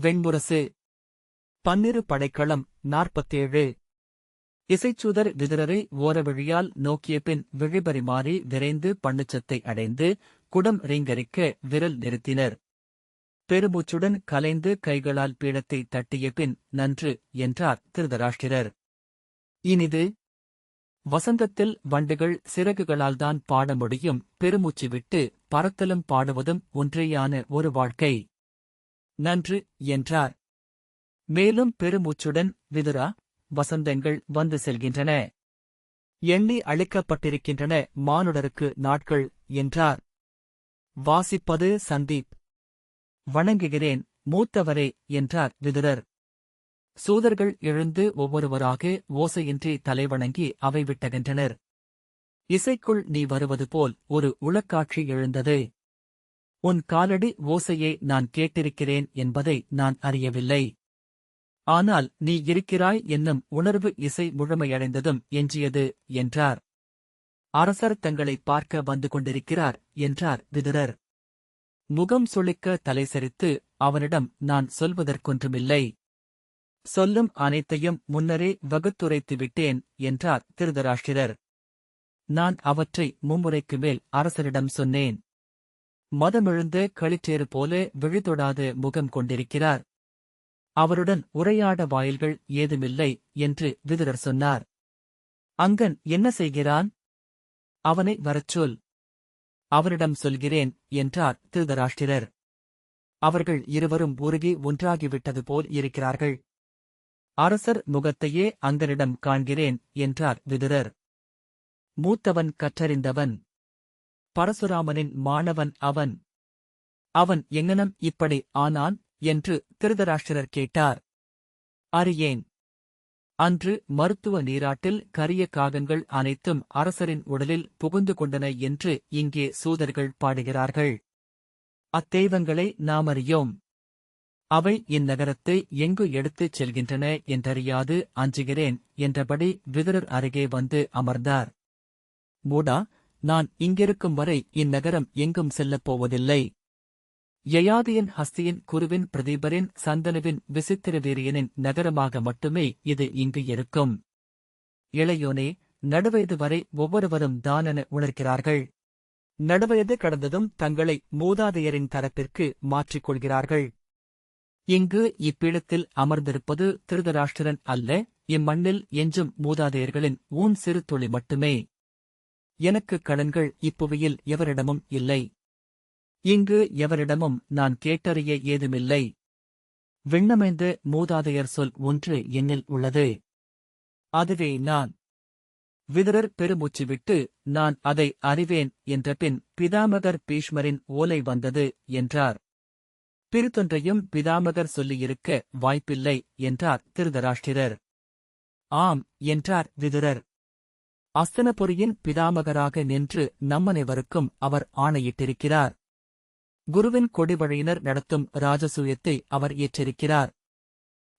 வெண்முரசு. பன்னிரு படைக்களம் 47. இசைச்சூதர் விதுரரை ஓரவழியால் நோக்கியபின் விழிபறிமாறி விரைந்து பண்ணுச்சத்தை அடைந்து குடம் ரீங்கரிக்க விரல் நிறுத்தினர். பெருமூச்சுடன் கலைந்து கைகளால் பீடத்தை தட்டியபின் நன்று என்றார் திருதராஷ்டிரர். இனிது. வசந்தத்தில் வண்டுகள் சிறகுகளால்தான் பாட முடியும். பெருமூச்சு விட்டு பறத்தலும் பாடுவதும் ஒன்றேயான ஒரு வாழ்க்கை. நன்று என்றார். மேலும் பெருமூச்சுடன் விதுரா, வசந்தங்கள் வந்து செல்கின்றன. எண்ணி அளிக்கப்பட்டிருக்கின்றன மானுடருக்கு நாட்கள் என்றார். வாசிப்பது சந்தீப். வணங்குகிறேன் மூத்தவரே என்றார் விதுரர். சூதர்கள் எழுந்து ஒவ்வொருவராக ஓசையின்றி தலைவணங்கி அவை விட்டகன்றனர். இசைக்குள் நீ வருவது போல் ஒரு உளக்காட்சி எழுந்தது. உன் காலடி ஓசையை நான் கேட்டிருக்கிறேன் என்பதை நான் அறியவில்லை. ஆனால் நீ இருக்கிறாய் என்னும் உணர்வு இசை முழுமையடைந்ததும் எஞ்சியது என்றார். அரசர் தங்களை பார்க்க வந்து கொண்டிருக்கிறார் என்றார் விதுரர். முகம் சுளிக்க தலைசரித்து அவனிடம் நான் சொல்வதற்கொன்றுமில்லை. சொல்லும் அனைத்தையும் முன்னரே வகுத்துரைத்து விட்டேன் என்றார் திருதராஷ்டிரர். நான் அவற்றை மும்முறைக்கு மேல் அரசரிடம் சொன்னேன். மதமெழுந்த களிற்றேறு போல விழிதொடாத முகம் கொண்டிருக்கிறார். அவருடன் உரையாட வாயில்கள் ஏதுமில்லை என்று விதுரர் சொன்னார். அங்கன் என்ன செய்கிறான்? அவனை வரச்சொல். அவனிடம் சொல்கிறேன் என்றார் திருதராஷ்டிரர். அவர்கள் இருவரும் உருகி ஒன்றாகிவிட்டது போல் இருக்கிறார்கள். அரசர் முகத்தையே அங்கனிடம் காண்கிறேன் என்றார் விதுரர். மூத்தவன் கற்றறிந்தவன். பரசுராமனின் மாணவன் அவன். அவன் எங்கனம் இப்படி ஆனான் என்று திருதராஷ்டிரர் கேட்டார். அறியேன். அன்று மருத்துவ நீராட்டில் கரிய காகங்கள் அனைத்தும் அரசரின் உடலில் புகுந்து கொண்டன என்று இங்கே சூதர்கள் பாடுகிறார்கள். அத்தெய்வங்களை நாமறியோம். அவை இந்நகரத்தை எங்கு எடுத்துச் செல்கின்றன என்றறியாது அஞ்சுகிறேன் என்றபடி விதுரர் அருகே வந்து அமர்ந்தார். மூடா, நான் இங்கிருக்கும் வரை இந்நகரம் எங்கும் செல்லப் போவதில்லை. யயாதியின் ஹஸ்தியின் குருவின் பிரதீபரின் சந்தனுவின் விசித்திரவீரியனின் நகரமாக மட்டுமே இது இங்கு இருக்கும். இளையோனே, நடுவயது வரை ஒவ்வொருவரும் தானென உணர்கிறார்கள். நடுவயது கடந்ததும் தங்களை மூதாதையரின் தரப்பிற்கு மாற்றிக் கொள்கிறார்கள். இங்கு இப்பீடத்தில் அமர்ந்திருப்பது திருதராஷ்டிரன் அல்ல, இம்மண்ணில் எஞ்சும் மூதாதையர்களின் ஊன் சிறு துளி மட்டுமே. எனக்கு கடன்கள் இப்புவியில் எவரிடமும் இல்லை. இங்கு எவரிடமும் நான் கேட்டறிய ஏதுமில்லை. விண்ணமைந்த மூதாதையர் சொல் ஒன்று என்னில் உள்ளது. அதுவே நான். விதுரர் பெருமூச்சு விட்டு நான் அதை அறிவேன் என்றபின் பிதாமகர் பீஷ்மரின் ஓலை வந்தது என்றார். பிறிதொன்றையும் பிதாமகர் சொல்லியிருக்க வாய்ப்பில்லை என்றார் திருதராஷ்டிரர். ஆம் என்றார் விதுரர். அஸ்தனபுரியின் பிதாமகராக நின்று நம்மனைவருக்கும் அவர் ஆணையிட்டிருக்கிறார். குருவின் கொடிவழியினர் நடத்தும் ராஜசூயத்தை அவர் ஏற்றிருக்கிறார்.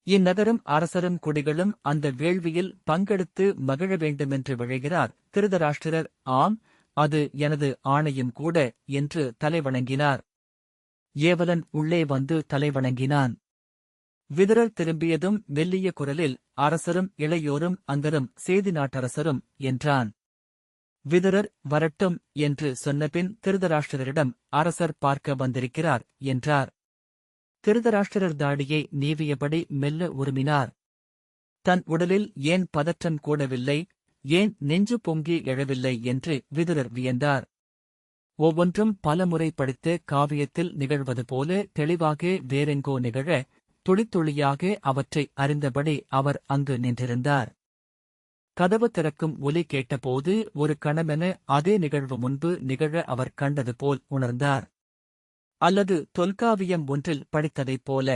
இந்நகரும் அரசரும் குடிகளும் அந்த வேள்வியில் பங்கெடுத்து மகிழ வேண்டுமென்று விழைகிறார் திருதராஷ்டிரர். ஆம், அது எனது ஆணையும் கூட என்று தலைவணங்கினார். ஏவலன் உள்ளே வந்து தலைவணங்கினான். விதுரர் திரும்பியதும் மெல்லிய குரலில் அரசரும் இளையோரும் அங்கரும் சேதி நாட்டரசரும் என்றான். விதுரர் வரட்டும் என்று சொன்னபின் திருதராஷ்டிரரிடம் அரசர் பார்க்க வந்திருக்கிறார் என்றார். திருதராஷ்டிரர் தாடியை நீவியபடி மெல்ல உருமினார். தன் உடலில் ஏன் பதற்றம் கூடவில்லை, ஏன் நெஞ்சு பொங்கி எழவில்லை என்று விதுரர் வியந்தார். ஒவ்வொன்றும் பலமுறை படித்து காவியத்தில் நிகழ்வது போல தெளிவாக வேறெங்கோ நிகழ துளித்துளியாக அவற்றை அறிந்தபடி அவர் அங்கு நின்றிருந்தார். கதவு திறக்கும் ஒலி கேட்டபோது ஒரு கணமென அதே நிகழ்வு முன்பு நிகழ அவர் கண்டது போல் உணர்ந்தார். அல்லது தொல்காவியம் ஒன்றில் படித்ததைப் போல.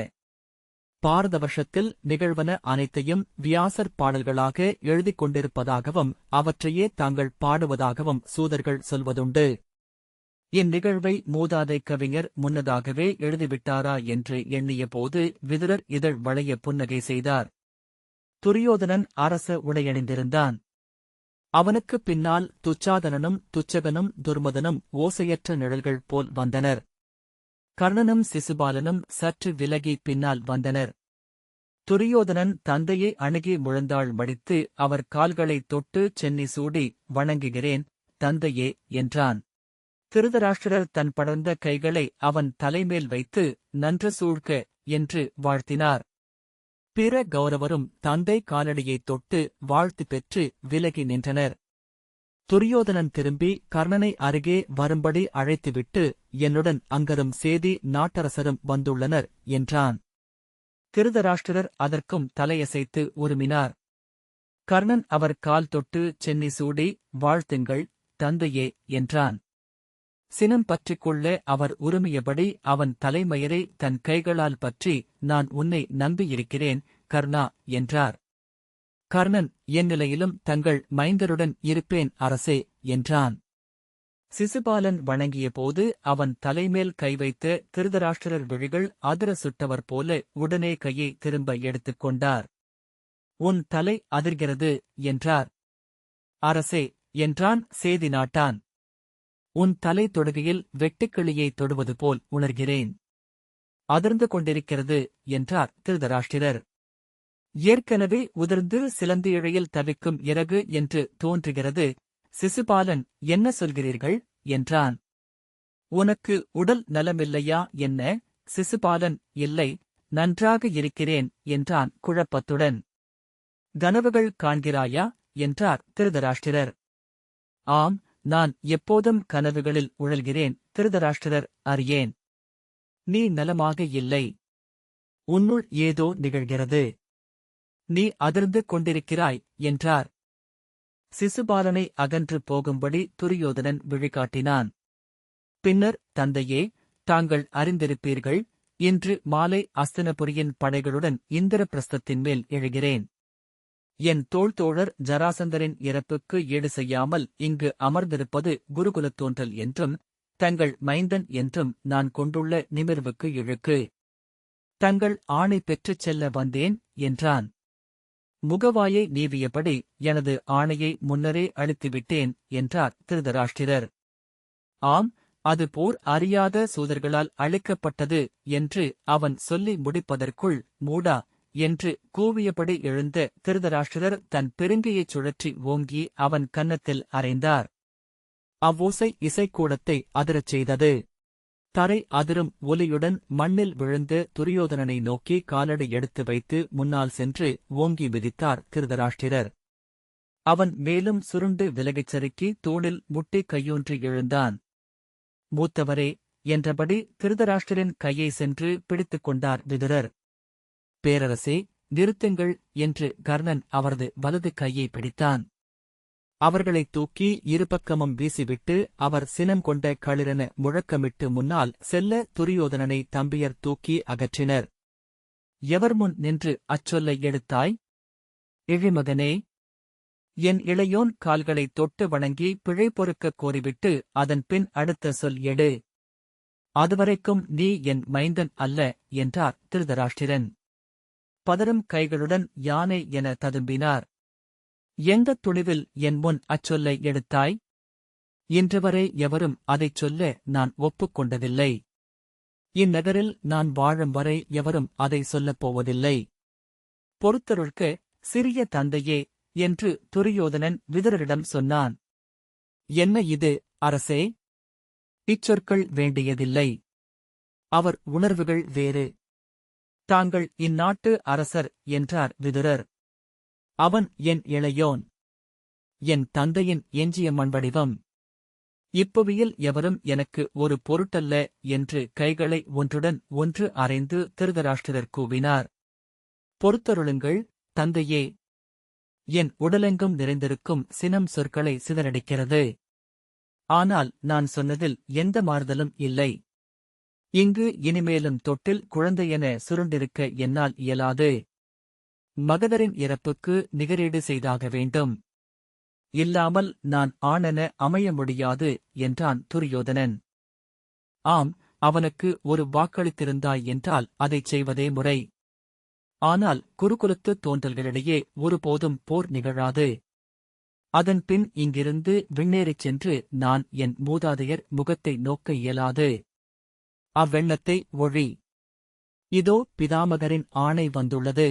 பாரத வருஷத்தில் நிகழ்வன அனைத்தையும் வியாசர் பாடல்களாக எழுதிக் கொண்டிருப்பதாகவும் அவற்றையே தாங்கள் பாடுவதாகவும் சூதர்கள் சொல்வதுண்டு. இந்நிகழ்வை மூதாதை கவிஞர் முன்னதாகவே எழுதிவிட்டாரா என்று எண்ணியபோது விதுரர் இதழ் வளைய புன்னகை செய்தார். துரியோதனன் அரச உடையணிந்திருந்தான். அவனுக்குப் பின்னால் துச்சாதனனும் துச்சகனும் துர்மதனும் ஓசையற்ற நிழல்கள் போல் வந்தனர். கர்ணனும் சிசுபாலனும் சற்று விலகி பின்னால் வந்தனர். துரியோதனன் தந்தையை அணுகி முழந்தாள் மடித்து அவர் கால்களைத் தொட்டு சென்னி சூடி வணங்குகிறேன் தந்தையே என்றான். திருதராஷ்டிரர் தன் படர்ந்த கைகளை அவன் தலைமேல் வைத்து நன்று சூழ்க என்று வாழ்த்தினார். பிற கௌரவரும் தந்தை காலடியைத் தொட்டு வாழ்த்து பெற்று விலகி நின்றனர். துரியோதனன் திரும்பி கர்ணனை அருகே வரும்படி அழைத்துவிட்டு என்னுடன் அங்கரும் சேதி நாட்டரசரும் வந்துள்ளனர் என்றான். திருதராஷ்டிரர் அதற்கும் தலையசைத்து உருமினார். கர்ணன் அவர் கால் தொட்டு சென்னி சூடி வாழ்த்துங்கள் தந்தையே என்றான். சினம் பற்றிக்கொள்ள அவர் உருமியபடி அவன் தலைமயிரை தன் கைகளால் பற்றி நான் உன்னை நம்பியிருக்கிறேன் கர்ணா என்றார். கர்ணன் என் நிலையிலும் தங்கள் மைந்தருடன் இருப்பேன் அரசே என்றான். சிசுபாலன் வணங்கியபோது அவன் தலைமேல் கை வைத்த திருதராஷ்டிரர் விழிகள் அதிர சுட்டவர் போல உடனே கையை திரும்ப எடுத்துக் கொண்டார். உன் தலை அதிர்கிறது என்றார். அரசே என்றான் சேதி நாட்டான். உன் தலை தொடுகையில் வெட்டுக்கிளியை தொடுவது போல் உணர்கிறேன். அதிர்ந்து கொண்டிருக்கிறது என்றார் திருதராஷ்டிரர். ஏற்கனவே உதிர்ந்து சிலந்தி இழையில் தவிக்கும் இறகு என்று தோன்றுகிறது. சிசுபாலன் என்ன சொல்கிறீர்கள் என்றான். உனக்கு உடல் நலமில்லையா என்ன? சிசுபாலன் இல்லை நன்றாக இருக்கிறேன் என்றான் குழப்பத்துடன். கனவுகள் காண்கிறாயா என்றார் திருதராஷ்டிரர். ஆம் நான் எப்போதும் கனவுகளில் உழல்கிறேன் திருதராஷ்டிரர் அறியேன். நீ நலமாக இல்லை. உன்னுள் ஏதோ நிகழ்கிறது. நீ அதிர்ந்து கொண்டிருக்கிறாய் என்றார். சிசுபாலனை அகன்று போகும்படி துரியோதனன் விழிகாட்டினான். பின்னர் தந்தையே தாங்கள் அறிந்திருப்பீர்கள் இன்று மாலை அஸ்தினபுரியின் படைகளுடன் இந்திரபிரஸ்தத்தின் மேல் எழுகிறேன். என் தோள்தோழர் ஜராசந்தரின் இறப்புக்கு ஈடு செய்யாமல் இங்கு அமர்ந்திருப்பது குருகுலத் தோன்றல் என்றும் தங்கள் மைந்தன் என்றும் நான் கொண்டுள்ள நிமிர்வுக்கு இழுக்கு. தங்கள் ஆணை பெற்றுச் செல்ல வந்தேன் என்றான். முகவாயை நீவியபடி எனது ஆணையை முன்னரே அளித்துவிட்டேன் என்றார் திருதராஷ்டிரர். ஆம் அது போர் அறியாத சூதர்களால் அளிக்கப்பட்டது என்று அவன் சொல்லி முடிப்பதற்குள் மூடா என்று கூவியபடி எழுந்த திருதராஷ்டிரர் தன் பெருங்கையைச் சுழற்றி ஓங்கி அவன் கன்னத்தில் அறைந்தார். அவ்வோசை இசைக்கூடத்தை அதிரச் செய்தது. தரை அதிரும் ஒலியுடன் மண்ணில் விழுந்த துரியோதனனை நோக்கி காலடி எடுத்து வைத்து முன்னால் சென்று ஓங்கி மிதித்தார் திருதராஷ்டிரர். அவன் மேலும் சுருண்டு விலகிச் சறுக்கி தூணில் முட்டி கையூன்றி எழுந்தான். மூத்தவரே என்றபடி திருதராஷ்டிரன் கையை சென்று பிடித்துக் கொண்டார் விதுரர். பேரரசே நிறுத்துங்கள் என்று கர்ணன் அவரது வலது கையை பிடித்தான். அவர்களைத் தூக்கி இருபக்கமும் வீசிவிட்டு அவர் சினம் கொண்ட களிரென முழக்கமிட்டு முன்னால் செல்ல துரியோதனனை தம்பியர் தூக்கி அகற்றினர். எவர் முன் நின்று அச்சொல்லை எடுத்தாய்? இழிமகனே, என் இளையோன் கால்களைத் தொட்டு வணங்கி பிழை பொறுக்கக் கோரிவிட்டு அதன் பின் அடுத்த சொல் எடு. அதுவரைக்கும் நீ என் மைந்தன் அல்ல என்றார் திருதராஷ்டிரன். பதரும் கைகளுடன் யானை என ததும்பினார். எந்தத் துணிவில் என் முன் அச்சொல்லை எடுத்தாய்? இன்றுவரை எவரும் அதைச் சொல்ல நான் ஒப்புக்கொண்டதில்லை. இந்நகரில் நான் வாழும் வரை எவரும் அதை சொல்லப் போவதில்லை. பொறுத்தருள்க சிறிய தந்தையே என்று துரியோதனன் விதுரரிடம் சொன்னான். என்ன இது அரசே? இச்சொற்கள் வேண்டியதில்லை. அவர் உணர்வுகள் வேறு. தாங்கள் இந்நாட்டு அரசர் என்றார் விதுரர். அவன் என் இளையோன். என் தந்தையின் எஞ்சிய மண்வடிவம். இப்புவியில் எவரும் எனக்கு ஒரு பொருட்டல்ல என்று கைகளை ஒன்றுடன் ஒன்று அறைந்து திருதராஷ்டிரர் கூவினார். பொறுத்தருளுங்கள் தந்தையே. என் உடலெங்கும் நிறைந்திருக்கும் சினம் சொற்களை சிதறடிக்கிறது. ஆனால் நான் சொன்னதில் எந்த மாறுதலும் இல்லை. இங்கு இனிமேலும் தொட்டில் குழந்தையென சுருண்டிருக்க என்னால் இயலாது. மகதரின் இறப்புக்கு நிகரீடு செய்தாக வேண்டும். இல்லாமல் நான் ஆணென அமைய முடியாது என்றான் துரியோதனன். ஆம், அவனுக்கு ஒரு வாக்களித்திருந்தாய் என்றால் அதைச் செய்வதே முறை. ஆனால் குருகுலத்து தோன்றல்களிடையே ஒருபோதும் போர் நிகழாது. அதன்பின் இங்கிருந்து விண்ணேறிச் சென்று நான் என் மூதாதையர் முகத்தை நோக்க இயலாது. அவ்வெண்ணத்தை ஒழி. இதோ பிதாமகரின் ஆணை வந்துள்ளது.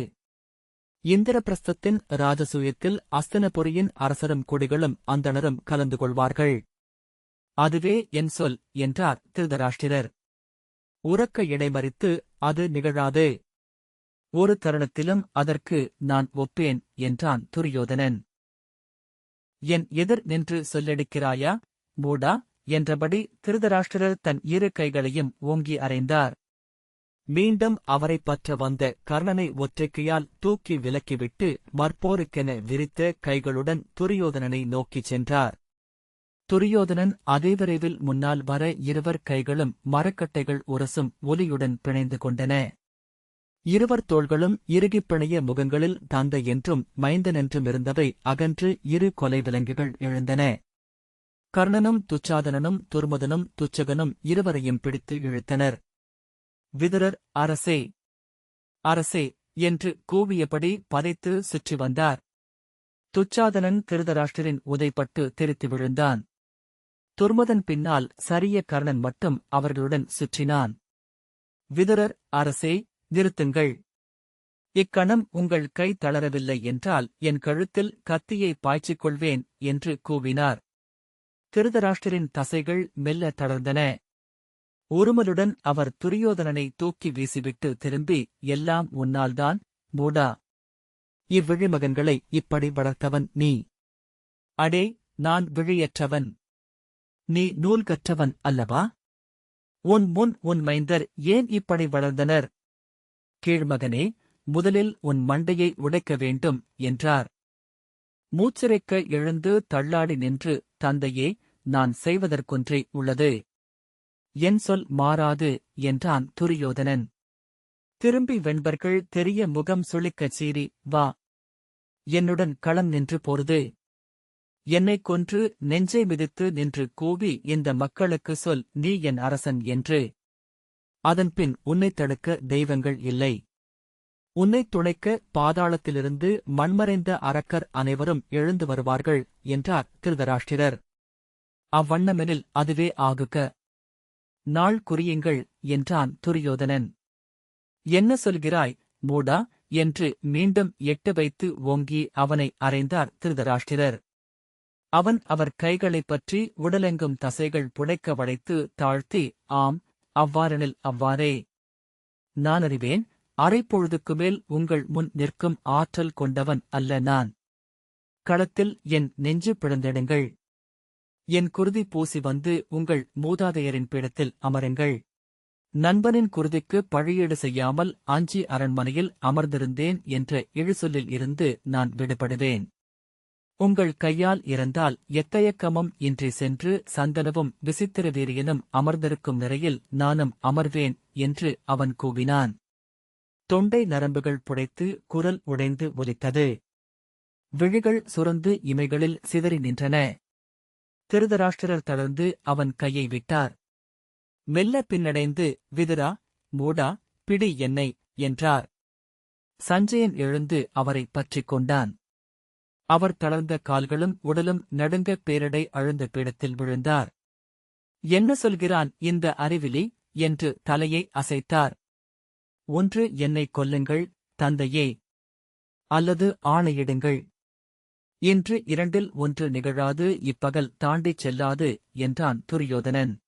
இந்திரபிரஸ்தத்தின் ராஜசூயத்தில் அஸ்தினபுரியின் அரசரும் குடிகளும் அந்தணரும் கலந்து கொள்வார்கள். அதுவே என் சொல் என்றார் திருதராஷ்டிரர். உரக்க இடைமறித்து, அது நிகழாது. ஒரு தருணத்திலும் அதற்கு நான் ஒப்பேன் என்றான் துரியோதனன். என் எதிர் நின்று சொல்லெடுக்கிறாயா மூடா என்றபடி திருதராஷ்டிரர் தன் இரு கைகளையும் ஓங்கி அறைந்தார். மீண்டும் அவரைப் பற்ற வந்த கர்ணனை ஒற்றைக்கையால் தூக்கி விலக்கிவிட்டு மற்போருக்கென விரித்த கைகளுடன் துரியோதனனை நோக்கிச் சென்றார். துரியோதனன் அதே விரைவில் முன்னால் வர இருவர் கைகளும் மரக்கட்டைகள் உரசும் ஒலியுடன் பிணைந்து கொண்டன. இருவர் தோள்களும் இறுகிப் பிணைய முகங்களில் தந்தை என்றும் மைந்தனென்றும் இருந்தவை அகன்று இரு கொலை விலங்குகள் எழுந்தன. கர்ணனும் துச்சாதனனும் துர்முதனும் துச்சகனும் இருவரையும் பிடித்து இழுத்தனர். விதுரர் அரசே அரசே என்று கூவியபடி பதைத்து சுற்றி வந்தார். துச்சாதனன் திருதராஷ்டிரின் உதைப்பட்டு தெரித்து விழுந்தான். துர்முதன் பின்னால் சரிய கர்ணன் மட்டும் அவர்களுடன் சுற்றினான். விதுரர் அரசே நிறுத்துங்கள். இக்கணம் உங்கள் கை தளரவில்லை என்றால் என் கழுத்தில் கத்தியை பாய்ச்சிக் கொள்வேன் என்று கூவினார். திருதராஷ்டிரின் தசைகள் மெல்ல தளர்ந்தன. உருமலுடன் அவர் துரியோதனனை தூக்கி வீசிவிட்டு திரும்பி, எல்லாம் உன்னால்தான் மூடா. இவ்விழிமகன்களை இப்படி வளர்த்தவன் நீ. அடே, நான் விழியற்றவன். நீ நூல் கற்றவன் அல்லவா? உன் முன் உன் மைந்தர் ஏன் இப்படி வளர்ந்தனர்? கீழ்மகனே, முதலில் உன் மண்டையை உடைக்க வேண்டும் என்றார். மூச்சிறைக்க எழுந்து தள்ளாடி நின்று, தந்தையே, நான் செய்வதற்கொன்றே உள்ளது. என் சொல் மாறாது என்றான் துரியோதனன். திரும்பி வெண்பர்கள் தெரிய முகம் சுளிக்கச் சீறி, வா, என்னுடன் களம் நின்று போருது. என்னைக் கொன்று நெஞ்சை மிதித்து நின்று கூவி இந்த மக்களுக்கு சொல், நீ என் அரசன் என்று. அதன்பின் உன்னைத் தடுக்க தெய்வங்கள் இல்லை. உன்னைத் துணைக்க பாதாளத்திலிருந்து மண்மறைந்த அரக்கர் அனைவரும் எழுந்து வருவார்கள் என்றார் திருதராஷ்டிரர். அவ்வண்ணமெனில் அதுவே ஆகுக. நாள் குறியுங்கள் என்றான் துரியோதனன். என்ன சொல்கிறாய் மூடா என்று மீண்டும் எட்டு வைத்து ஓங்கி அவனை அறைந்தார் திருதராஷ்டிரர். அவன் அவர் கைகளைப் பற்றி உடலெங்கும் தசைகள் புடைக்க வளைத்து தாழ்த்தி, ஆம், அவ்வாறெனில் அவ்வாறே. நானறிவேன், அரைப்பொழுதுக்கு மேல் உங்கள் முன் நிற்கும் ஆற்றல் கொண்டவன் அல்ல நான். களத்தில் என் நெஞ்சு பிளந்திடுங்கள். என் குருதி பூசி வந்து உங்கள் மூதாதையரின் பீடத்தில் அமருங்கள். நண்பனின் குருதிக்கு பழியீடு செய்யாமல் அஞ்சி அரண்மனையில் அமர்ந்திருந்தேன் என்ற இழுசொல்லில் இருந்து நான் விடுபடுவேன். உங்கள் கையால் இறந்தால் எத்தயக்கமும் இன்றி சென்று சந்தனவும் விசித்திர வீரியனும் அமர்ந்திருக்கும் நிலையில் நானும் அமர்வேன் என்று அவன் கூவினான். தொண்டை நரம்புகள் புடைத்து குரல் உடைந்து ஒலித்தது. விழிகள் சுரந்து இமைகளில் சிதறி நின்றன. திருதராஷ்டிரர் தளர்ந்து அவன் கையை விட்டார். மெல்ல பின்னடைந்து, விதுரா, மூடா, பிடி என்னை என்றார். சஞ்சயன் எழுந்து அவரைப் பற்றிக் கொண்டான். அவர் தளர்ந்த கால்களும் உடலும் நடுங்க பேரிடை அழுந்த பீடத்தில் விழுந்தார். என்ன சொல்கிறான் இந்த அறிவிலி என்று தலையை அசைத்தார். ஒன்று என்னைக் கொல்லுங்கள் தந்தையே, அல்லது ஆணையிடுங்கள். இன்று இரண்டில் ஒன்று நிகழாது, இப்பகல் தாண்டிச் செல்லாது என்றான் துரியோதனன்.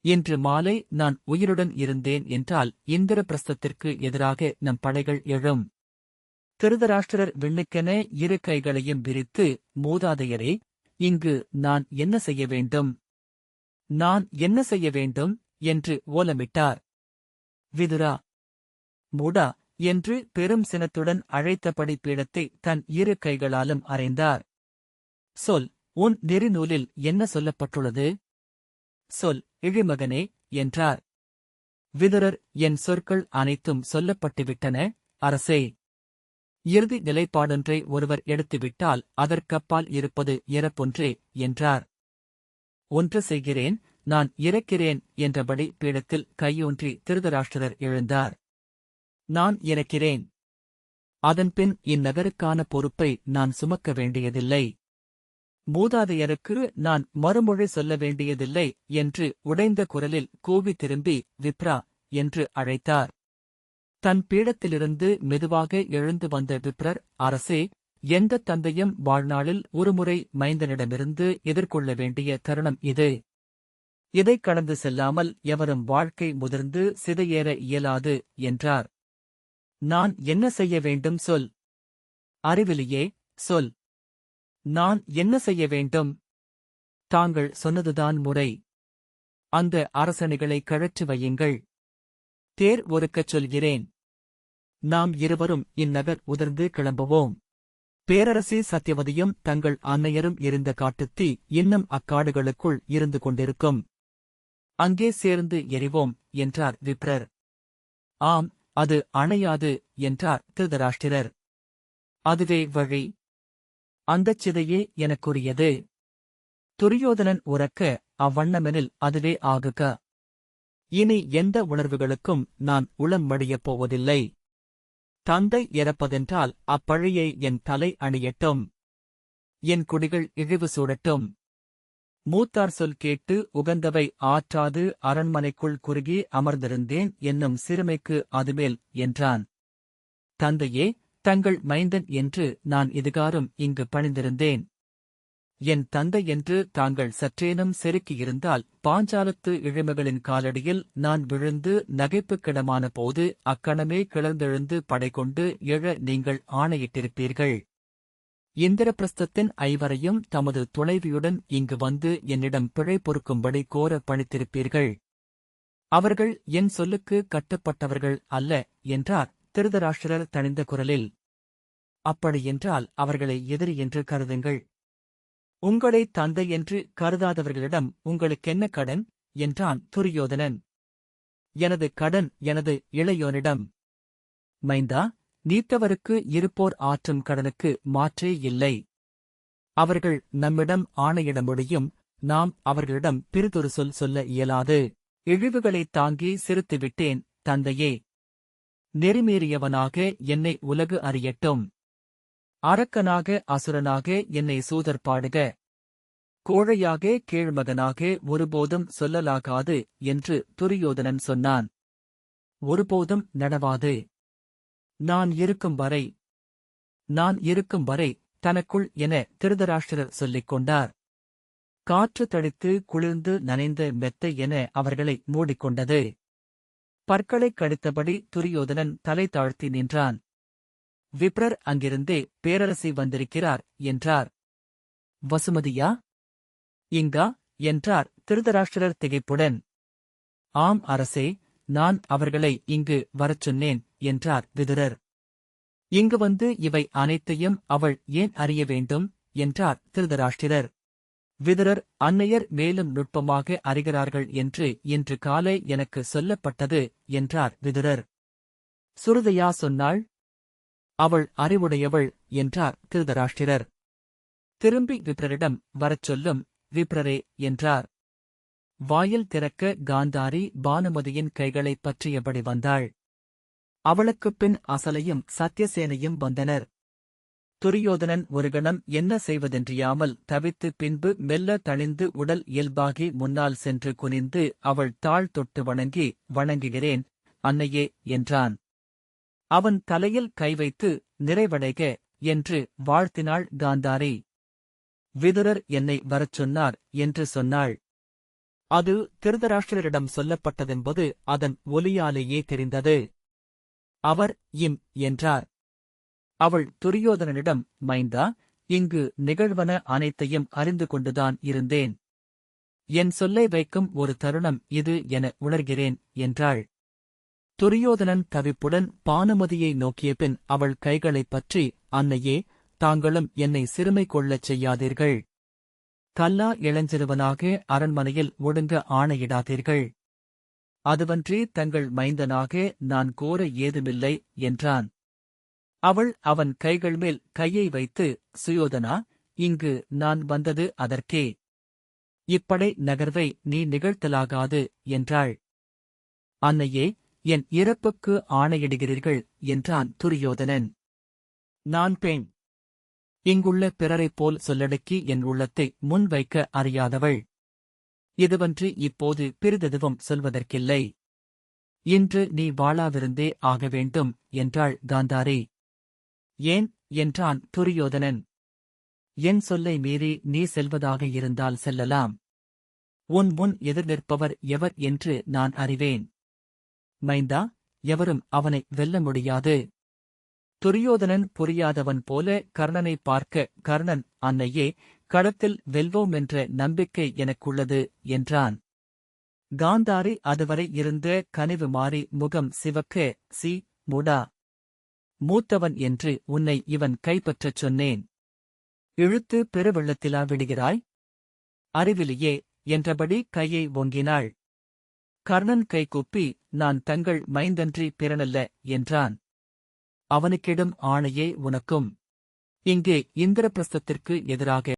இன்று மாலை நான் உயிருடன் இருந்தேன் என்றால் இந்திரபிரஸ்தத்திற்கு எதிராக நம் படைகள் எழும். திருதராஷ்டிரர் விண்ணுக்கென இரு கைகளையும் விரித்து, மூதாதையரே, இங்கு நான் என்ன செய்ய வேண்டும்? நான் என்ன செய்ய வேண்டும் என்று ஓலமிட்டார். விதுரா, மூடா என்று பெரும் சினத்துடன் அழைத்தபடி பீடத்தை தன் இரு கைகளாலும் அறைந்தார். சொல், உன் நெறிநூலில் என்ன சொல்லப்பட்டுள்ளது? சொல், இழிமகனே என்றார். விதுரர், என் சொற்கள் அனைத்தும் சொல்லப்பட்டுவிட்டன அரசே. இறுதி நிலைப்பாடொன்றை ஒருவர் எடுத்துவிட்டால் அதற்கப்பால் இருப்பது இறப்பொன்றே என்றார். ஒன்று செய்கிறேன், நான் இறக்கிறேன் என்றபடி பீடத்தில் கையூன்றி திருதராஷ்டிரர் எழுந்தார். நான் இறக்கிறேன். அதன்பின் இந்நகருக்கான பொறுப்பை நான் சுமக்க வேண்டியதில்லை. மூதாதையருக்கு நான் மறுமொழி சொல்ல வேண்டியதில்லை என்று உடைந்த குரலில் கூவி திரும்பி விப்ரா என்று அழைத்தார். தன் பீடத்திலிருந்து மெதுவாக எழுந்து வந்த விப்ரர், அரசே, எந்த தந்தையும் வாழ்நாளில் ஒருமுறை மைந்தனிடமிருந்து எதிர்கொள்ள வேண்டிய தருணம் இது. இதைக் கடந்து செல்லாமல் எவரும் வாழ்க்கை முதிர்ந்து சிதையேற இயலாது என்றார். நான் என்ன செய்ய வேண்டும் சொல். அறிவிலியே, சொல். நான் என்ன செய்ய வேண்டும்? தாங்கள் சொன்னதுதான் முறை. அந்த அரசணிகளை கழற்றி வையுங்கள். தேர் ஒருக்கச் சொல்கிறேன். நாம் இருவரும் இந்நகர் உதிர்ந்து கிளம்புவோம். பேரரசி சத்யவதியும் தங்கள் அன்னையரும் எரிந்த காட்டுத்தீ இன்னும் அக்காடுகளுக்குள் இருந்து கொண்டிருக்கும். அங்கே சேர்ந்து எரிவோம் என்றார் விப்ரர். ஆம், அது அணையாது என்றார் திருதராஷ்டிரர். அதுவே வழி. அந்தச் சிதையே எனக்குரியது. துரியோதனன் உரக்க, அவ்வண்ணமெனில் அதுவே ஆகுக. இனி எந்த உணர்வுகளுக்கும் நான் உளம் மடியப் போவதில்லை. தந்தை இறப்பதென்றால் அப்பழியை என் தலை அணியட்டும். என் குடிகள் இழிவு சூடட்டும். மூத்தார் சொல் கேட்டு உகந்தவை ஆற்றாது அரண்மனைக்குள் குறுகி அமர்ந்திருந்தேன் என்னும் சிறுமைக்கு அதுமேல் என்றான். தந்தையே, தங்கள் மைந்தன் என்று நான் இதுகாரும் இங்கு பணிந்திருந்தேன். என் தந்தை என்று தாங்கள் சற்றேனும் செருக்கியிருந்தால் பாஞ்சாலத்து இழிமைகளின் காலடியில் நான் விழுந்து நகைப்புக்கிடமான போது அக்கணமே கிளர்ந்தெழுந்து படைகொண்டு எழ நீங்கள் ஆணையிட்டிருப்பீர்கள். இந்திரபிரஸ்தத்தின் ஐவரையும் தமது துணைவியுடன் இங்கு வந்து என்னிடம் பிழை பொறுக்கும்படி கோர பணித்திருப்பீர்கள். அவர்கள் என் சொல்லுக்கு கட்டுப்பட்டவர்கள் அல்ல என்றார் திருதராஷ்டிரர் தணிந்த குரலில். அப்படியென்றால் அவர்களை எதிரி என்று கருதுங்கள். உங்களை தந்தை என்று கருதாதவர்களிடம் உங்களுக்கென்ன கடன் என்றான் துரியோதனன். எனது கடன் எனது இளையோனிடம். மைந்தா, நீத்தவருக்கு இருப்போர் ஆற்றும் கடனுக்கு மாற்றே இல்லை. அவர்கள் நம்மிடம் ஆணையிட முடியும், நாம் அவர்களிடம் பிறிதொரு சொல் சொல்ல இயலாது. இழிவுகளைத் தாங்கி சிரித்துவிட்டேன் தந்தையே. நெறிமீறியவனாக என்னை உலகு அறியட்டும். அரக்கனாக அசுரனாக என்னை சூதர்பாடுக. கோழையாக கீழ்மகனாக ஒருபோதும் சொல்லலாகாது என்று துரியோதனன் சொன்னான். ஒருபோதும் நடவாது. நான் இருக்கும் வரை. நான் இருக்கும் வரை தனக்குள் என திருதராஷ்டிரர் சொல்லிக் கொண்டார். காற்று தடித்து குளிர்ந்து நனைந்த மெத்தை என அவர்களை மூடிக்கொண்டது. பற்களைக் கடித்தபடி துரியோதனன் தலை தாழ்த்தி நின்றான். விப்ரர் அங்கிருந்தே பேரரசி வந்திருக்கிறார் என்றார். வசுமதியா? இங்கா என்றார் திருதராஷ்டிரர் திகைப்புடன். ஆம் அரசே, நான் அவர்களை இங்கு வரச் சொன்னேன் என்றார் விதுரர். இங்கு வந்து இவை அனைத்தையும் அவள் ஏன் அறிய வேண்டும் என்றார் திருதராஷ்டிரர். விதுரர், அன்னையர் மேலும் நுட்பமாக அறிகிறார்கள் என்று இன்று காலை எனக்கு சொல்லப்பட்டது என்றார் விதுரர். சுருதையா சொன்னாள்? அவள் அறிவுடையவள் என்றார் திருதராஷ்டிரர். திரும்பி விப்ரரிடம் வரச் சொல்லும் விப்ரரே என்றார். வாயில் திறக்க காந்தாரி பானுமதியின் கைகளைப் பற்றியபடி வந்தாள். அவளுக்குப் பின் அசலையும் சத்யசேனையும் வந்தனர். துரியோதனன் ஒரு கணம் என்ன செய்வதென்றியாமல் தவித்து பின்பு மெல்ல தணிந்து உடல் இயல்பாகி முன்னால் சென்று குனிந்து அவள் தாழ் தொட்டு வணங்குகிறேன் அன்னையே என்றான். அவன் தலையில் கை வைத்து நிறைவடைக என்று வாழ்த்தினாள் காந்தாரி. விதுரர் என்னை வரச் சொன்னார் என்று சொன்னாள். அது திருதராஷ்டிரரிடம் சொல்லப்பட்டதென்பது அதன் ஒலியாலேயே தெரிந்தது. அவர் இம் என்றார். அவள் துரியோதனனிடம், மைந்தா, இங்கு நிகழ்வன அனைத்தையும் அறிந்து கொண்டுதான் இருந்தேன். என் சொல்லை வைக்கும் ஒரு தருணம் இது என உணர்கிறேன் என்றாள். துரியோதனன் தவிப்புடன் பானுமதியை நோக்கியபின் அவள் கைகளைப் பற்றி, அன்னையே, தாங்களும் என்னை சிறுமை கொள்ளச் செய்யாதீர்கள். கல்லா இளஞ்சிறுவனாக அரண்மனையில் ஒடுங்க ஆணையிடாதீர்கள். அதுவன்றி தங்கள் மைந்தனாக நான் கோர ஏதுமில்லை என்றான். அவள் அவன் கைகள் மேல் கையை வைத்து, சுயோதனா, இங்கு நான் வந்தது அதற்கே. இப்படை நகர்வை நீ நிகழ்த்தலாகாது என்றாள். அன்னையே, என் இறப்புக்கு ஆணையிடுகிறீர்கள் என்றான் துரியோதனன். நான் பெண். இங்குள்ள பிறரைப் போல் சொல்லடக்கி என் உள்ளத்தை முன்வைக்க அறியாதவள். இதுவன்று இப்போது பிறிதெதுவும் சொல்வதற்கில்லை. இன்று நீ வாளாவிருந்தே ஆக வேண்டும் என்றாள் காந்தாரி. ஏன் என்றான் துரியோதனன். என் சொல்லை மீறி நீ செல்வதாக இருந்தால் செல்லலாம். உன் முன் எதிர் நிற்பவர் எவர் என்று நான் அறிவேன். மைந்தா, எவரும் அவனை வெல்ல முடியாது. துரியோதனன் புரியாதவன் போல கர்ணனை பார்க்க, கர்ணன், அன்னையே, களத்தில் வெல்வோமென்ற நம்பிக்கை எனக்குள்ளது என்றான். காந்தாரி அதுவரை இருந்த கனிவு மாறி முகம் சிவக்க, சி, முடா. மூத்தவன் என்று உன்னை இவன் கைப்பற்றச் சொன்னேன். இழுத்து பெருவெள்ளத்திலா விடுகிறாய்? அறிவிலியே என்றபடி கையை ஓங்கினாள். கர்ணன் கைகூப்பி, நான் தங்கள் மைந்தன்றி பிறனல்ல என்றான். அவனுக்கிடும் ஆணையே உனக்கும். இங்கே இந்திரபிரஸ்தத்திற்கு எதிராக